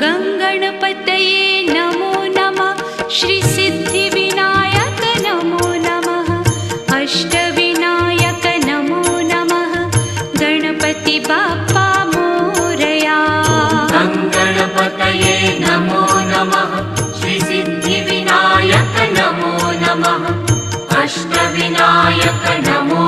गङ्गणपतये नमो नमः। श्रीसिद्धिविनायक नमो नमः। अष्टविनायक नमो नमः। गणपति बाप्पा मोरया। गङ्गणपतये नमो नमः। श्रीसिद्धिविनायक नमो नमः। अष्टविनायक नमो